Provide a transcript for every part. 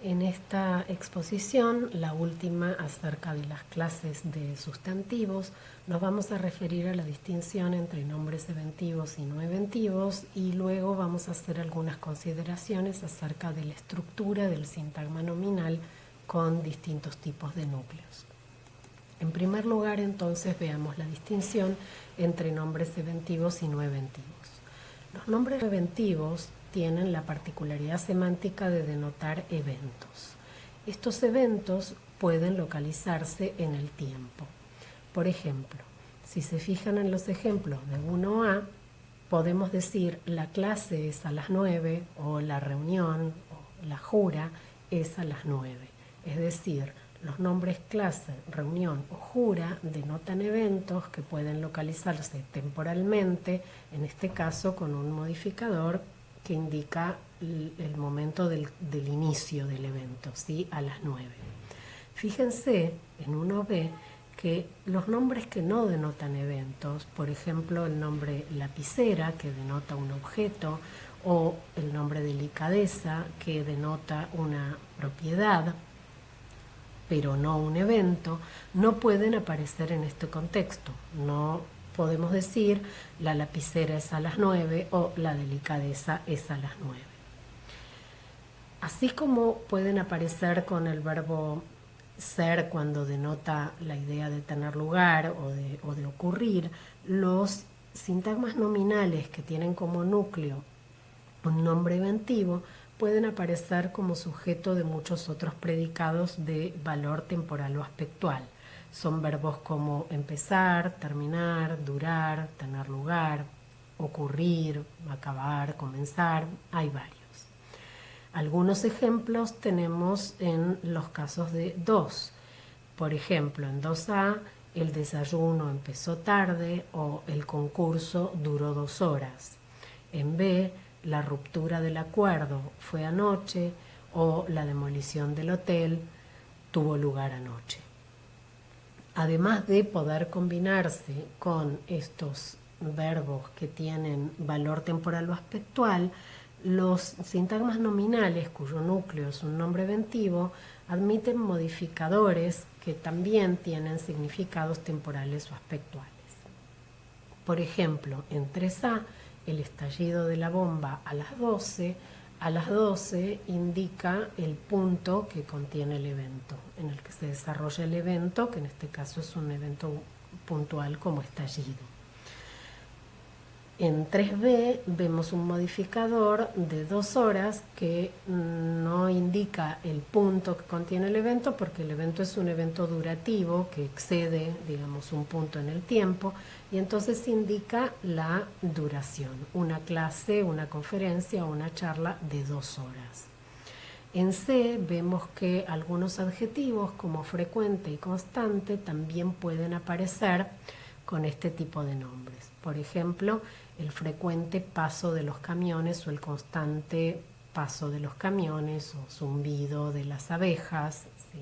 En esta exposición, la última acerca de las clases de sustantivos, nos vamos a referir a la distinción entre nombres eventivos y no eventivos y luego vamos a hacer algunas consideraciones acerca de la estructura del sintagma nominal con distintos tipos de núcleos. En primer lugar, entonces, veamos la distinción entre nombres eventivos y no eventivos. Los nombres eventivos tienen la particularidad semántica de denotar eventos. Estos eventos pueden localizarse en el tiempo. Por ejemplo, si se fijan en los ejemplos de 1A, podemos decir la clase es a las 9 o la reunión o la jura es a las 9. Es decir, los nombres clase, reunión o jura denotan eventos que pueden localizarse temporalmente, en este caso con un modificador que indica el momento del inicio del evento, ¿sí? A las 9. Fíjense en 1B que los nombres que no denotan eventos, por ejemplo el nombre lapicera, que denota un objeto, o el nombre delicadeza, que denota una propiedad, pero no un evento, no pueden aparecer en este contexto. No podemos decir la lapicera es a las 9 o la delicadeza es a las 9. Así como pueden aparecer con el verbo ser cuando denota la idea de tener lugar o de ocurrir, los sintagmas nominales que tienen como núcleo un nombre eventivo pueden aparecer como sujeto de muchos otros predicados de valor temporal o aspectual. Son verbos como empezar, terminar, durar, tener lugar, ocurrir, acabar, comenzar, hay varios. Algunos ejemplos tenemos en los casos de 2. Por ejemplo, en 2A, el desayuno empezó tarde o el concurso duró 2 horas. En B, la ruptura del acuerdo fue anoche o la demolición del hotel tuvo lugar anoche. Además de poder combinarse con estos verbos que tienen valor temporal o aspectual, los sintagmas nominales, cuyo núcleo es un nombre eventivo, admiten modificadores que también tienen significados temporales o aspectuales. Por ejemplo, en 3A, el estallido de la bomba a las 12 indica el punto que contiene el evento, en el que se desarrolla el evento, que en este caso es un evento puntual como estallido. En 3B vemos un modificador de 2 horas que no indica el punto que contiene el evento, porque el evento es un evento durativo que excede, digamos, un punto en el tiempo, y entonces indica la duración, una clase, una conferencia o una charla de 2 horas. En C vemos que algunos adjetivos como frecuente y constante también pueden aparecer con este tipo de nombres. Por ejemplo, el frecuente paso de los camiones o el constante paso de los camiones o zumbido de las abejas, ¿sí?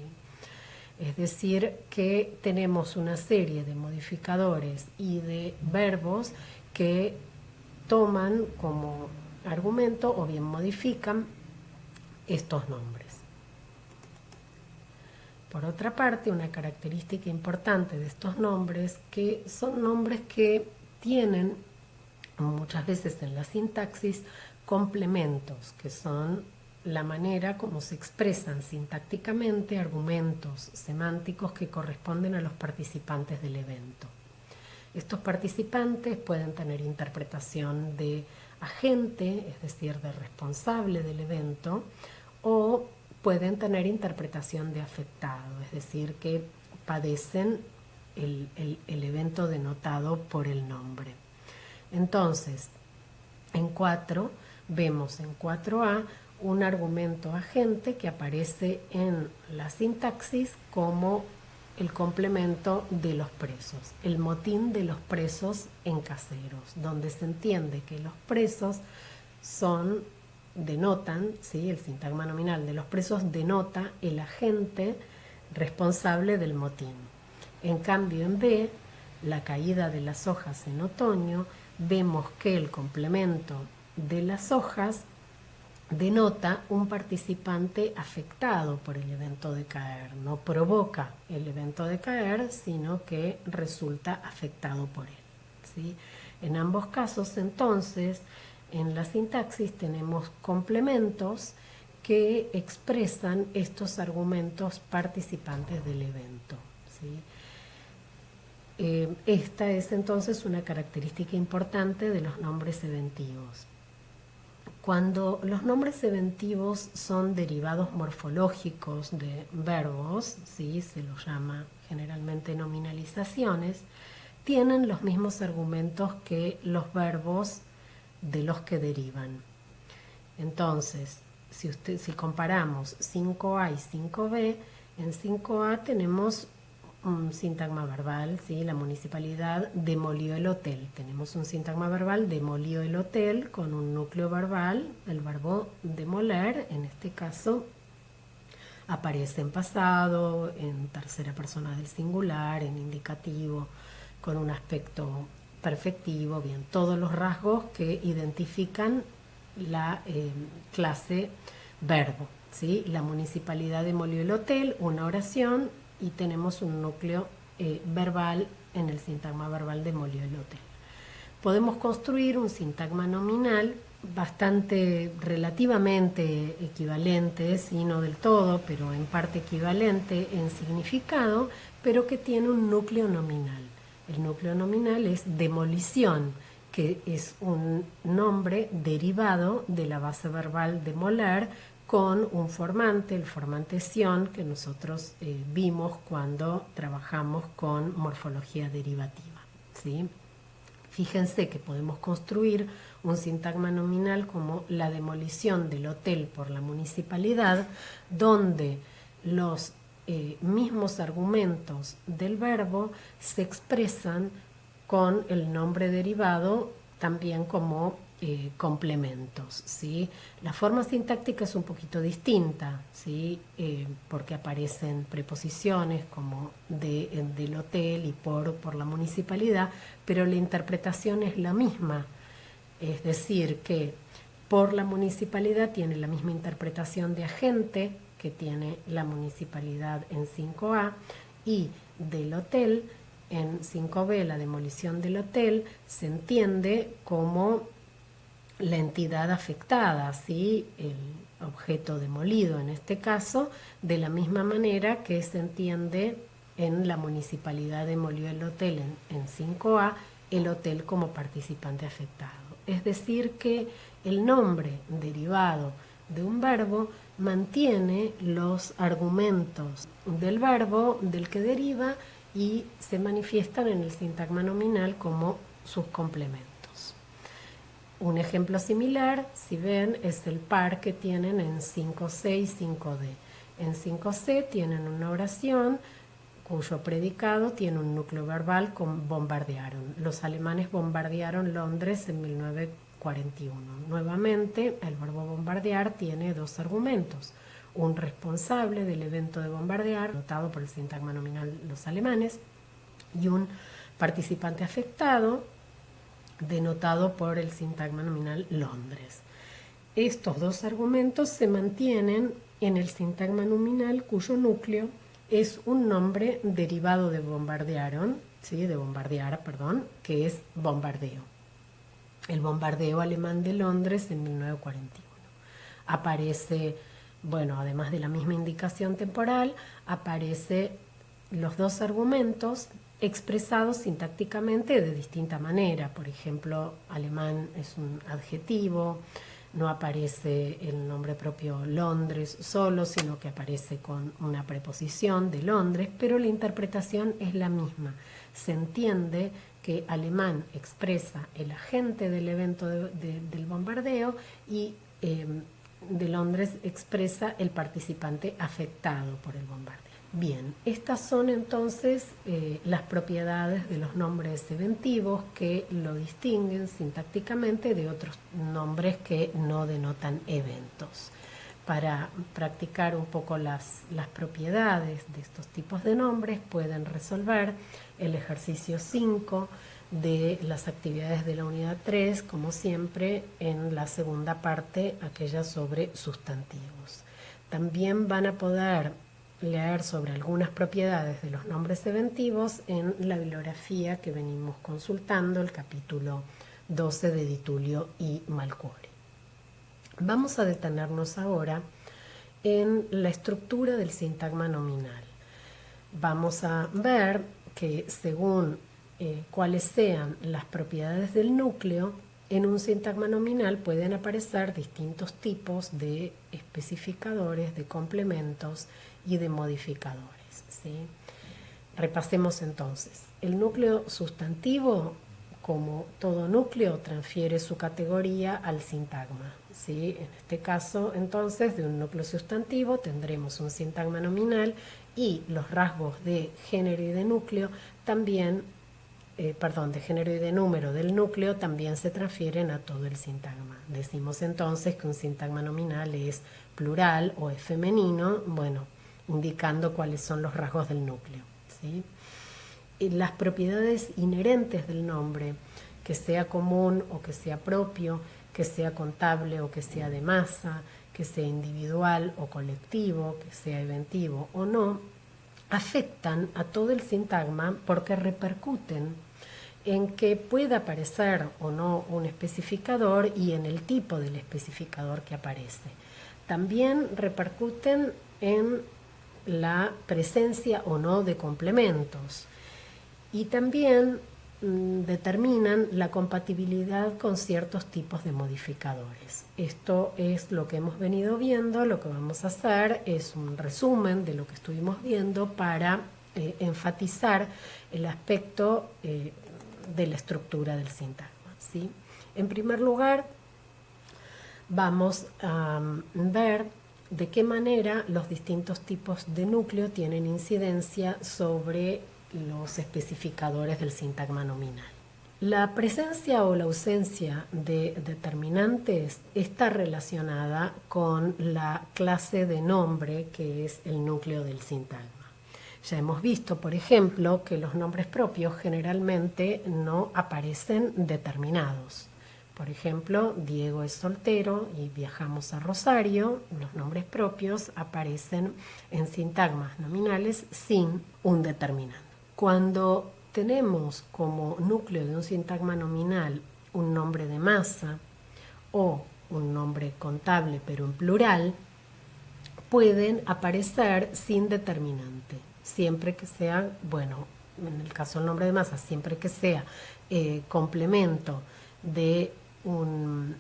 Es decir, que tenemos una serie de modificadores y de verbos que toman como argumento o bien modifican estos nombres. Por otra parte, una característica importante de estos nombres que son nombres que tienen muchas veces en la sintaxis complementos, que son la manera como se expresan sintácticamente argumentos semánticos que corresponden a los participantes del evento. Estos participantes pueden tener interpretación de agente, es decir, de responsable del evento, o pueden tener interpretación de afectado, es decir, que padecen el evento denotado por el nombre. Entonces, en 4 vemos en 4A un argumento agente que aparece en la sintaxis como el complemento de los presos, el motín de los presos en Caseros, donde se entiende que los presos denotan, ¿sí? El sintagma nominal de los presos denota el agente responsable del motín. En cambio, en B, la caída de las hojas en otoño, vemos que el complemento de las hojas denota un participante afectado por el evento de caer, no provoca el evento de caer, sino que resulta afectado por él, ¿sí? En ambos casos, entonces, en la sintaxis tenemos complementos que expresan estos argumentos participantes del evento, ¿sí? Esta es entonces una característica importante de los nombres eventivos. Cuando los nombres eventivos son derivados morfológicos de verbos, ¿sí? Se los llama generalmente nominalizaciones, tienen los mismos argumentos que los verbos de los que derivan. Entonces, si comparamos 5A y 5B, en 5A tenemos un sintagma verbal, ¿sí? La municipalidad demolió el hotel. Tenemos un sintagma verbal, demolió el hotel, con un núcleo verbal, el verbo demoler, en este caso, aparece en pasado, en tercera persona del singular, en indicativo, con un aspecto perfectivo, bien, todos los rasgos que identifican la clase verbo, ¿sí? La municipalidad demolió el hotel, una oración, y tenemos un núcleo verbal en el sintagma verbal demolió el hotel. Podemos construir un sintagma nominal bastante relativamente equivalente, sí, no del todo, pero en parte equivalente en significado, pero que tiene un núcleo nominal. El núcleo nominal es demolición, que es un nombre derivado de la base verbal demoler, con un formante, el formante sion, que nosotros vimos cuando trabajamos con morfología derivativa, ¿sí? Fíjense que podemos construir un sintagma nominal como la demolición del hotel por la municipalidad, donde los mismos argumentos del verbo se expresan con el nombre derivado también como complementos, ¿sí? La forma sintáctica es un poquito distinta, ¿sí? Porque aparecen preposiciones como del hotel y por la municipalidad, pero la interpretación es la misma, es decir, que por la municipalidad tiene la misma interpretación de agente que tiene la municipalidad en 5A, y del hotel en 5B, la demolición del hotel, se entiende como la entidad afectada, ¿sí? El objeto demolido en este caso, de la misma manera que se entiende en la municipalidad demolió el hotel en 5A, el hotel como participante afectado. Es decir, que el nombre derivado de un verbo mantiene los argumentos del verbo del que deriva y se manifiestan en el sintagma nominal como sus complementos. Un ejemplo similar, si ven, es el par que tienen en 5C y 5D. En 5C tienen una oración cuyo predicado tiene un núcleo verbal con bombardearon. Los alemanes bombardearon Londres en 1941. Nuevamente, el verbo bombardear tiene dos argumentos. Un responsable del evento de bombardear, notado por el sintagma nominal los alemanes, y un participante afectado, denotado por el sintagma nominal Londres. Estos dos argumentos se mantienen en el sintagma nominal cuyo núcleo es un nombre derivado de bombardearon, ¿sí? De bombardear, perdón, que es bombardeo. El bombardeo alemán de Londres en 1941. Aparece, bueno, además de la misma indicación temporal, aparece los dos argumentos expresados sintácticamente de distinta manera. Por ejemplo, alemán es un adjetivo, no aparece el nombre propio Londres solo, sino que aparece con una preposición de Londres, pero la interpretación es la misma. Se entiende que alemán expresa el agente del evento del bombardeo y de Londres expresa el participante afectado por el bombardeo. Bien, estas son entonces las propiedades de los nombres eventivos que lo distinguen sintácticamente de otros nombres que no denotan eventos. Para practicar un poco las propiedades de estos tipos de nombres pueden resolver el ejercicio 5 de las actividades de la unidad 3, como siempre, en la segunda parte, aquella sobre sustantivos. También van a poder leer sobre algunas propiedades de los nombres eventivos en la bibliografía que venimos consultando, el capítulo 12 de Di Tullio y Malcuori. Vamos a detenernos ahora en la estructura del sintagma nominal. Vamos a ver que según cuáles sean las propiedades del núcleo, en un sintagma nominal pueden aparecer distintos tipos de especificadores, de complementos y de modificadores, ¿sí? Repasemos entonces. El núcleo sustantivo, como todo núcleo, transfiere su categoría al sintagma, ¿sí? En este caso, entonces, de un núcleo sustantivo tendremos un sintagma nominal y los rasgos de género y de núcleo también, de género y de número del núcleo también se transfieren a todo el sintagma. Decimos entonces que un sintagma nominal es plural o es femenino, bueno, indicando cuáles son los rasgos del núcleo, ¿sí? Las propiedades inherentes del nombre, que sea común o que sea propio, que sea contable o que sea de masa, que sea individual o colectivo, que sea eventivo o no, afectan a todo el sintagma porque repercuten en que pueda aparecer o no un especificador y en el tipo del especificador que aparece. También repercuten en la presencia o no de complementos y también determinan la compatibilidad con ciertos tipos de modificadores. Esto es lo que hemos venido viendo. Lo que vamos a hacer es un resumen de lo que estuvimos viendo para enfatizar el aspecto de la estructura del sintagma, ¿sí? En primer lugar, vamos a ver de qué manera los distintos tipos de núcleo tienen incidencia sobre los especificadores del sintagma nominal. La presencia o la ausencia de determinantes está relacionada con la clase de nombre que es el núcleo del sintagma. Ya hemos visto, por ejemplo, que los nombres propios generalmente no aparecen determinados. Por ejemplo, Diego es soltero y viajamos a Rosario. Los nombres propios aparecen en sintagmas nominales sin un determinante. Cuando tenemos como núcleo de un sintagma nominal un nombre de masa o un nombre contable pero en plural, pueden aparecer sin determinante, siempre que sea, bueno, en el caso del nombre de masa, siempre que sea complemento de un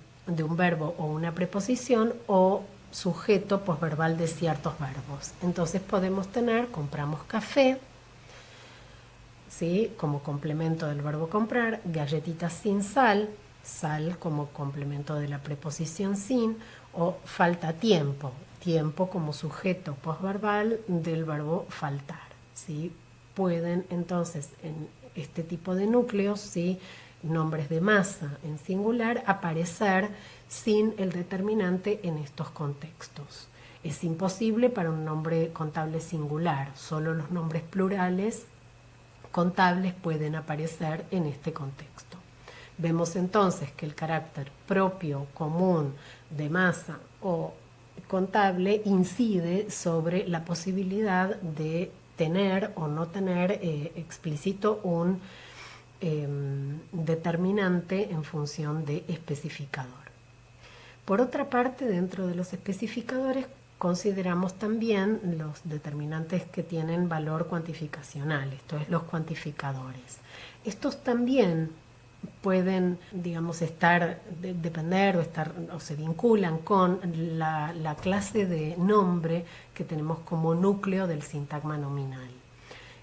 verbo o una preposición o sujeto posverbal de ciertos verbos. Entonces podemos tener compramos café, ¿sí?, como complemento del verbo comprar, galletitas sin sal, sal como complemento de la preposición sin, o falta tiempo, tiempo como sujeto posverbal del verbo faltar, ¿sí? Pueden entonces en este tipo de núcleos, ¿sí?, nombres de masa en singular aparecer sin el determinante en estos contextos. Es imposible para un nombre contable singular, solo los nombres plurales contables pueden aparecer en este contexto. Vemos entonces que el carácter propio, común, de masa o contable incide sobre la posibilidad de tener o no tener explícito un determinante en función de especificador. Por otra parte, dentro de los especificadores consideramos también los determinantes que tienen valor cuantificacional, esto es, los cuantificadores. Estos también pueden, digamos, depender o se vinculan con la clase de nombre que tenemos como núcleo del sintagma nominal.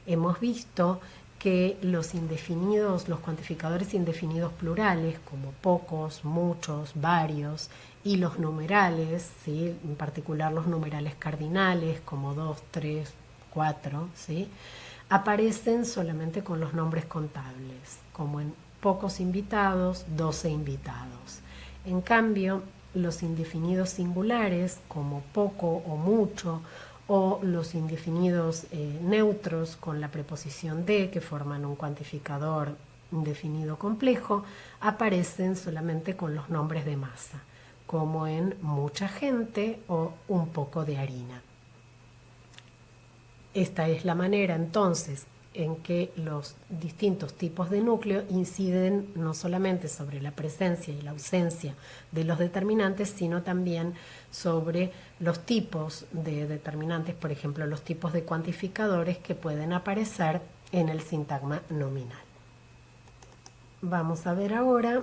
Hemos visto que los indefinidos, los cuantificadores indefinidos plurales, como pocos, muchos, varios, y los numerales, ¿sí?, en particular los numerales cardinales, como 2, 3, 4, ¿sí?, aparecen solamente con los nombres contables, como en pocos invitados, 12 invitados. En cambio, los indefinidos singulares, como poco o mucho, o los indefinidos neutros con la preposición de, que forman un cuantificador indefinido complejo, aparecen solamente con los nombres de masa, como en mucha gente o un poco de harina. Esta es la manera entonces en que los distintos tipos de núcleo inciden no solamente sobre la presencia y la ausencia de los determinantes, sino también sobre los tipos de determinantes, por ejemplo, los tipos de cuantificadores que pueden aparecer en el sintagma nominal. Vamos a ver ahora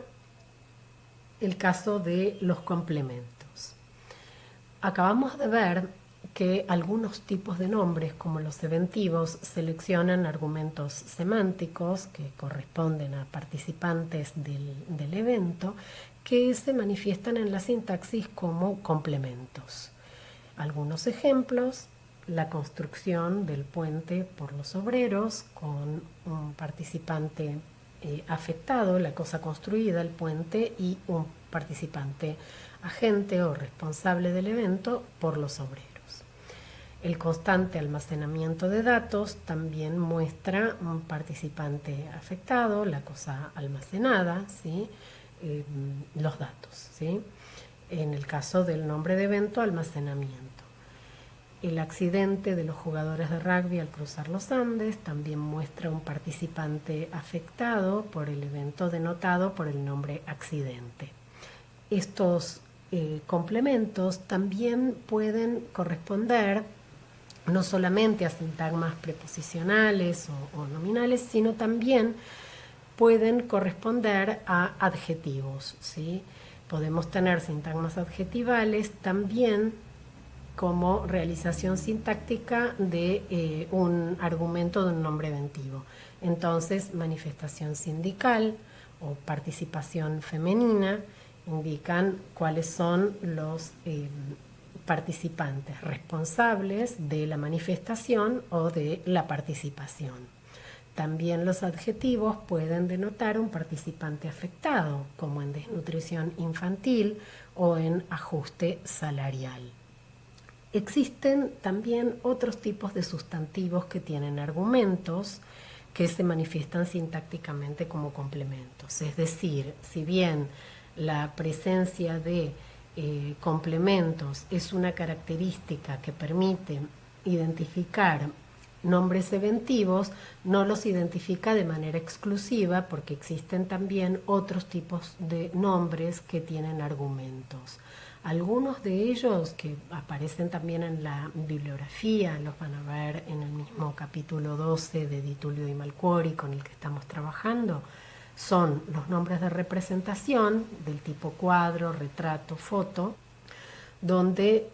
el caso de los complementos. Acabamos de ver que algunos tipos de nombres, como los eventivos, seleccionan argumentos semánticos que corresponden a participantes del evento que se manifiestan en la sintaxis como complementos. Algunos ejemplos: la construcción del puente por los obreros con un participante afectado, la cosa construida, el puente, y un participante agente o responsable del evento por los obreros. El constante almacenamiento de datos también muestra un participante afectado, la cosa almacenada, ¿sí? Los datos, ¿sí? En el caso del nombre de evento, almacenamiento. El accidente de los jugadores de rugby al cruzar los Andes también muestra un participante afectado por el evento denotado por el nombre accidente. Estos complementos también pueden corresponder no solamente a sintagmas preposicionales o nominales, sino también pueden corresponder a adjetivos, ¿sí? Podemos tener sintagmas adjetivales también como realización sintáctica de un argumento de un nombre eventivo. Entonces, manifestación sindical o participación femenina indican cuáles son los participantes responsables de la manifestación o de la participación. También los adjetivos pueden denotar un participante afectado, como en desnutrición infantil o en ajuste salarial. Existen también otros tipos de sustantivos que tienen argumentos que se manifiestan sintácticamente como complementos. Es decir, si bien la presencia de complementos es una característica que permite identificar nombres eventivos, no los identifica de manera exclusiva porque existen también otros tipos de nombres que tienen argumentos. Algunos de ellos que aparecen también en la bibliografía, los van a ver en el mismo capítulo 12 de Di Tullio Di Malcuori con el que estamos trabajando, son los nombres de representación del tipo cuadro, retrato, foto, donde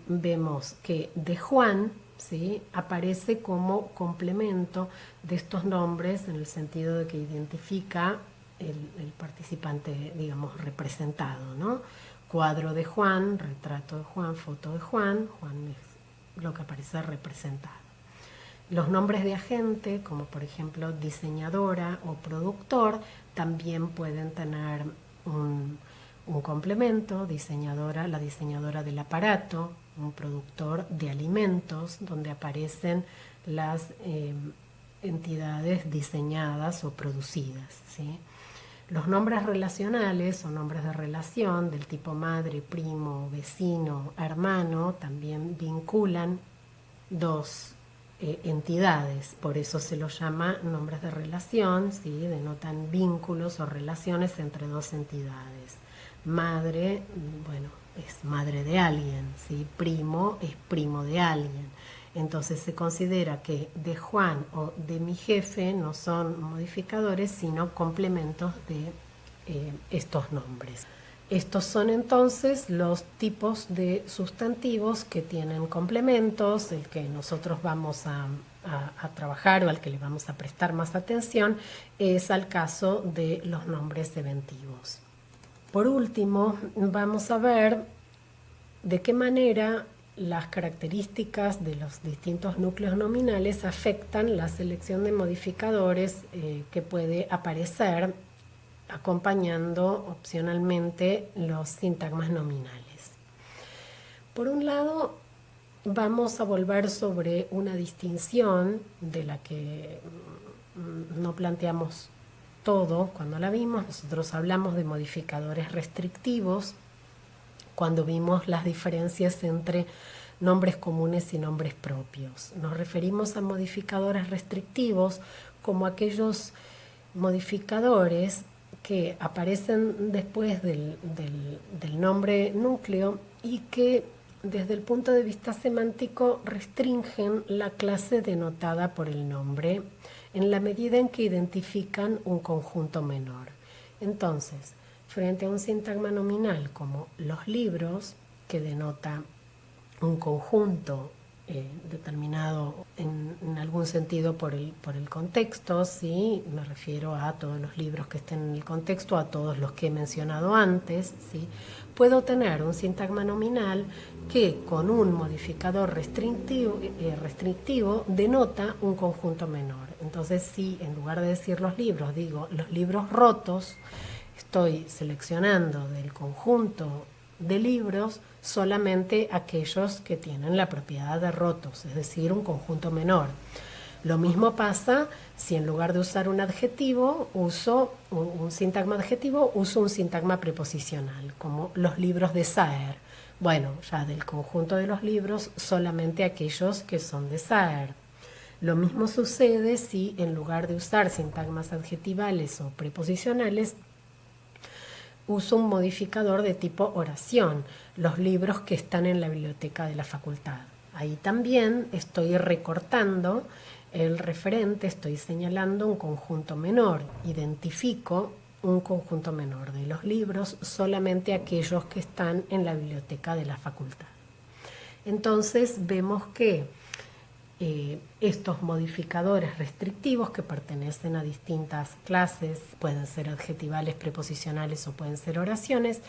vemos que de Juan, ¿sí?, aparece como complemento de estos nombres en el sentido de que identifica el participante, digamos, representado, ¿no? Cuadro de Juan, retrato de Juan, foto de Juan, Juan es lo que aparece representado. Los nombres de agente, como por ejemplo diseñadora o productor, también pueden tener un complemento: diseñadora, la diseñadora del aparato, un productor de alimentos, donde aparecen las entidades diseñadas o producidas, ¿sí? Los nombres relacionales o nombres de relación del tipo madre, primo, vecino, hermano también vinculan dos entidades, por eso se los llama nombres de relación, ¿sí? Denotan vínculos o relaciones entre dos entidades. Madre, bueno, es madre de alguien, ¿sí? Primo es primo de alguien. Entonces se considera que de Juan o de mi jefe no son modificadores, sino complementos de estos nombres. Estos son entonces los tipos de sustantivos que tienen complementos. El que nosotros vamos a trabajar o al que le vamos a prestar más atención es al caso de los nombres eventivos. Por último, vamos a ver de qué manera las características de los distintos núcleos nominales afectan la selección de modificadores que puede aparecer acompañando opcionalmente los sintagmas nominales. Por un lado, vamos a volver sobre una distinción de la que no planteamos todo cuando la vimos. Nosotros hablamos de modificadores restrictivos cuando vimos las diferencias entre nombres comunes y nombres propios. Nos referimos a modificadores restrictivos como aquellos modificadores que aparecen después del nombre núcleo y que desde el punto de vista semántico restringen la clase denotada por el nombre en la medida en que identifican un conjunto menor. Entonces, frente a un sintagma nominal como los libros, que denota un conjunto determinado en algún sentido por el contexto, ¿sí? Me refiero a todos los libros que estén en el contexto, a todos los que he mencionado antes, ¿sí? Puedo tener un sintagma nominal que con un modificador restrictivo denota un conjunto menor. Entonces, si en lugar de decir los libros, digo los libros rotos, estoy seleccionando del conjunto de libros solamente aquellos que tienen la propiedad de rotos, es decir, un conjunto menor. Lo mismo pasa si en lugar de usar un adjetivo uso un sintagma adjetivo, uso un sintagma preposicional, como los libros de Saer. Bueno, ya del conjunto de los libros solamente aquellos que son de Saer. Lo mismo sucede si en lugar de usar sintagmas adjetivales o preposicionales uso un modificador de tipo oración, los libros que están en la biblioteca de la facultad. Ahí también estoy recortando el referente, estoy señalando un conjunto menor, identifico un conjunto menor de los libros, solamente aquellos que están en la biblioteca de la facultad. Entonces vemos que estos modificadores restrictivos que pertenecen a distintas clases, pueden ser adjetivales, preposicionales o pueden ser oraciones,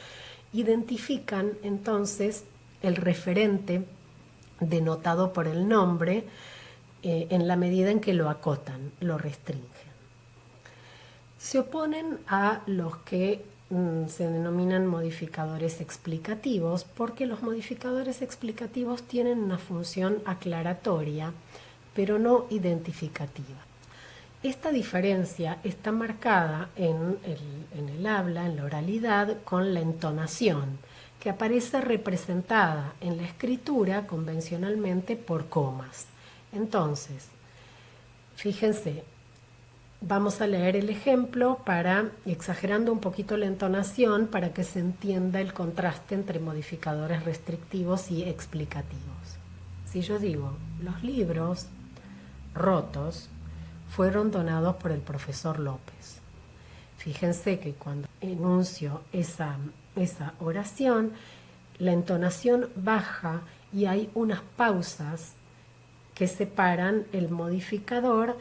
identifican entonces el referente denotado por el nombre en la medida en que lo acotan, lo restringen. Se oponen a los que se denominan modificadores explicativos porque los modificadores explicativos tienen una función aclaratoria, pero no identificativa. Esta diferencia está marcada en el habla, en la oralidad, con la entonación, que aparece representada en la escritura convencionalmente por comas. Entonces, fíjense, vamos a leer el ejemplo exagerando un poquito la entonación para que se entienda el contraste entre modificadores restrictivos y explicativos. Si yo digo, los libros rotos fueron donados por el profesor López. Fíjense que cuando enuncio esa oración, la entonación baja y hay unas pausas que separan el modificador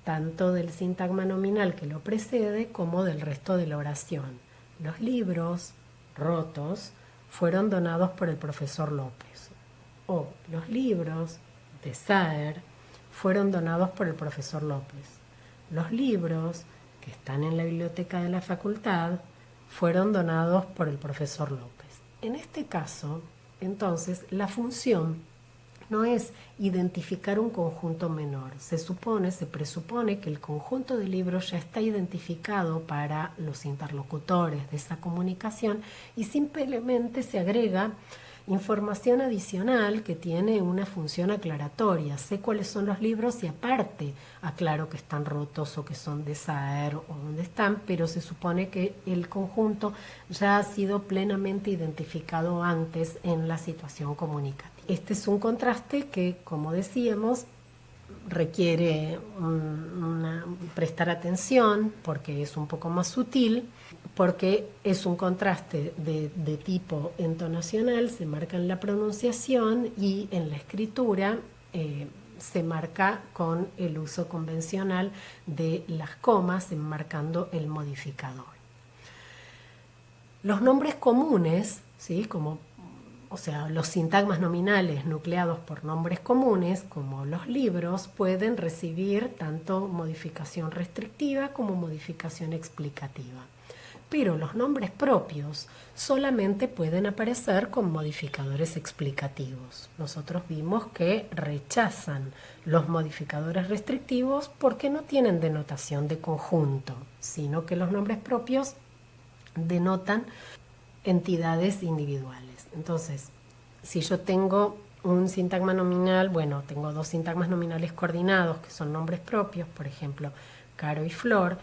tanto del sintagma nominal que lo precede como del resto de la oración. Los libros rotos fueron donados por el profesor López. O los libros de Saer fueron donados por el profesor López. Los libros que están en la biblioteca de la facultad fueron donados por el profesor López. En este caso, entonces, la función no es identificar un conjunto menor. Se presupone que el conjunto de libros ya está identificado para los interlocutores de esa comunicación y simplemente se agrega información adicional que tiene una función aclaratoria. Sé cuáles son los libros y aparte aclaro que están rotos o que son de Saer o dónde están, pero se supone que el conjunto ya ha sido plenamente identificado antes en la situación comunicativa. Este es un contraste que, como decíamos, requiere prestar atención porque es un poco más sutil, porque es un contraste de tipo entonacional, se marca en la pronunciación y en la escritura se marca con el uso convencional de las comas, enmarcando el modificador. Los nombres comunes, ¿sí? Los sintagmas nominales nucleados por nombres comunes, como los libros, pueden recibir tanto modificación restrictiva como modificación explicativa. pero los nombres propios solamente pueden aparecer con modificadores explicativos. Nosotros vimos que rechazan los modificadores restrictivos porque no tienen denotación de conjunto, sino que los nombres propios denotan entidades individuales. Entonces, si yo tengo un sintagma nominal, bueno, tengo dos sintagmas nominales coordinados que son nombres propios, por ejemplo, Caro y Flor,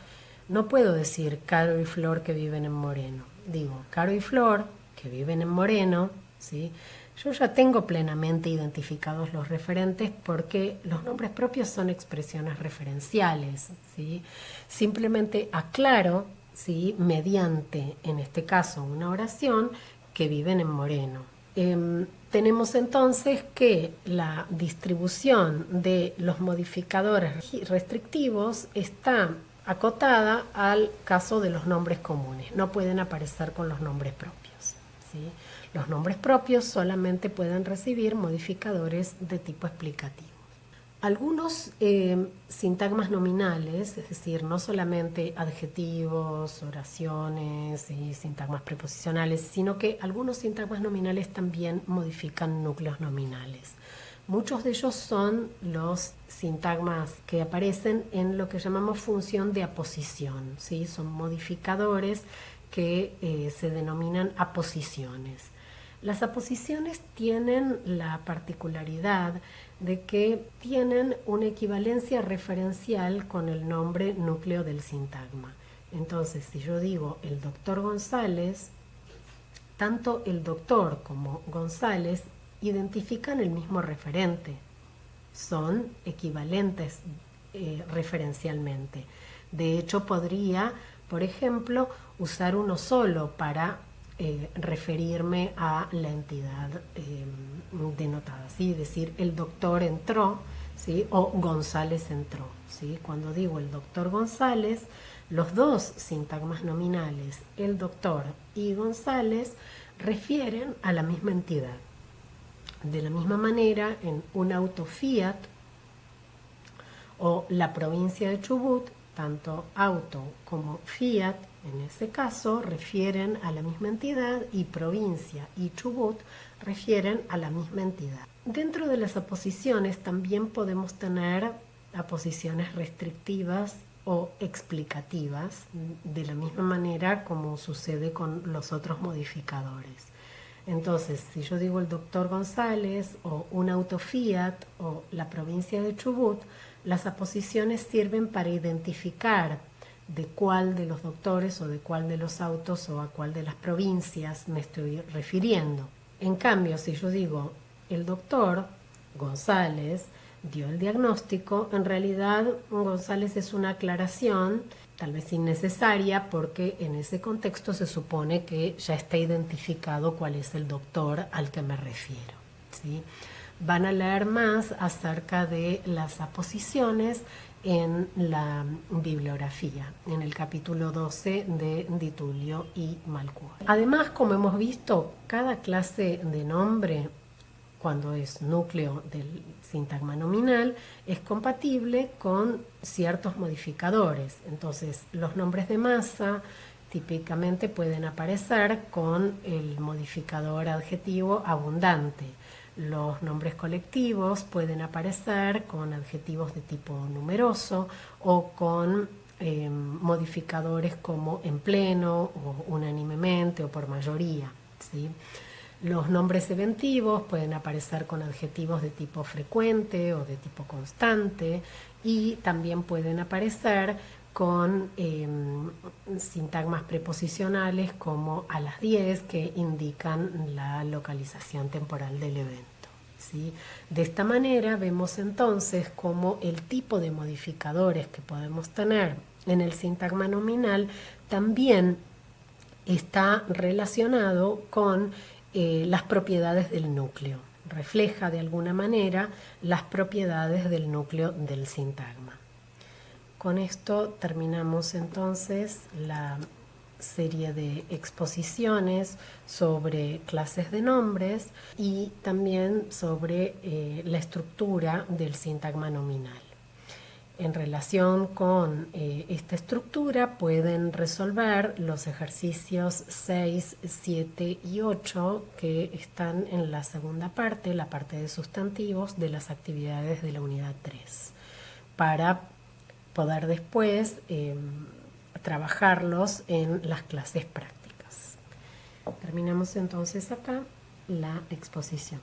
no puedo decir Caro y Flor que viven en Moreno. Digo, Caro y Flor que viven en Moreno, ¿sí? Yo ya tengo plenamente identificados los referentes porque los nombres propios son expresiones referenciales, ¿sí? Simplemente aclaro, ¿sí?, mediante, en este caso, una oración, que viven en Moreno. Tenemos entonces que la distribución de los modificadores restrictivos está acotada al caso de los nombres comunes. No pueden aparecer con los nombres propios, ¿sí? Los nombres propios solamente pueden recibir modificadores de tipo explicativo. Algunos sintagmas nominales, es decir, no solamente adjetivos, oraciones y sintagmas preposicionales, sino que algunos sintagmas nominales también modifican núcleos nominales. Muchos de ellos son los sintagmas que aparecen en lo que llamamos función de aposición, ¿sí? Son modificadores que se denominan aposiciones. Las aposiciones tienen la particularidad de que tienen una equivalencia referencial con el nombre núcleo del sintagma. Entonces, si yo digo el doctor González, tanto el doctor como González identifican el mismo referente, son equivalentes referencialmente. De hecho, podría, por ejemplo, usar uno solo para referirme a la entidad denotada, ¿sí? Es decir, el doctor entró, ¿sí?, o González entró, ¿sí? Cuando digo el doctor González, los dos sintagmas nominales, el doctor y González, refieren a la misma entidad. De la misma manera, en un auto Fiat o la provincia de Chubut, tanto auto como Fiat, en ese caso, refieren a la misma entidad y provincia y Chubut refieren a la misma entidad. Dentro de las aposiciones también podemos tener aposiciones restrictivas o explicativas, de la misma manera como sucede con los otros modificadores. Entonces, si yo digo el doctor González o un auto Fiat o la provincia de Chubut, las aposiciones sirven para identificar de cuál de los doctores o de cuál de los autos o a cuál de las provincias me estoy refiriendo. En cambio, si yo digo el doctor González dio el diagnóstico, en realidad González es una aclaración, tal vez innecesaria, porque en ese contexto se supone que ya está identificado cuál es el doctor al que me refiero, ¿sí? Van a leer más acerca de las aposiciones en la bibliografía, en el capítulo 12 de Di Tullio y Malcuore. Además, como hemos visto, cada clase de nombre, cuando es núcleo del sintagma nominal, es compatible con ciertos modificadores. Entonces, los nombres de masa típicamente pueden aparecer con el modificador adjetivo abundante. Los nombres colectivos pueden aparecer con adjetivos de tipo numeroso o con modificadores como en pleno o unánimemente o por mayoría, ¿sí? Los nombres eventivos pueden aparecer con adjetivos de tipo frecuente o de tipo constante y también pueden aparecer con sintagmas preposicionales como a las 10 que indican la localización temporal del evento, ¿sí? De esta manera vemos entonces cómo el tipo de modificadores que podemos tener en el sintagma nominal también está relacionado con las propiedades del núcleo. Refleja de alguna manera las propiedades del núcleo del sintagma. Con esto terminamos entonces la serie de exposiciones sobre clases de nombres y también sobre la estructura del sintagma nominal. En relación con esta estructura pueden resolver los ejercicios 6, 7 y 8 que están en la segunda parte, la parte de sustantivos de las actividades de la unidad 3, para poder después trabajarlos en las clases prácticas. Terminamos entonces acá la exposición.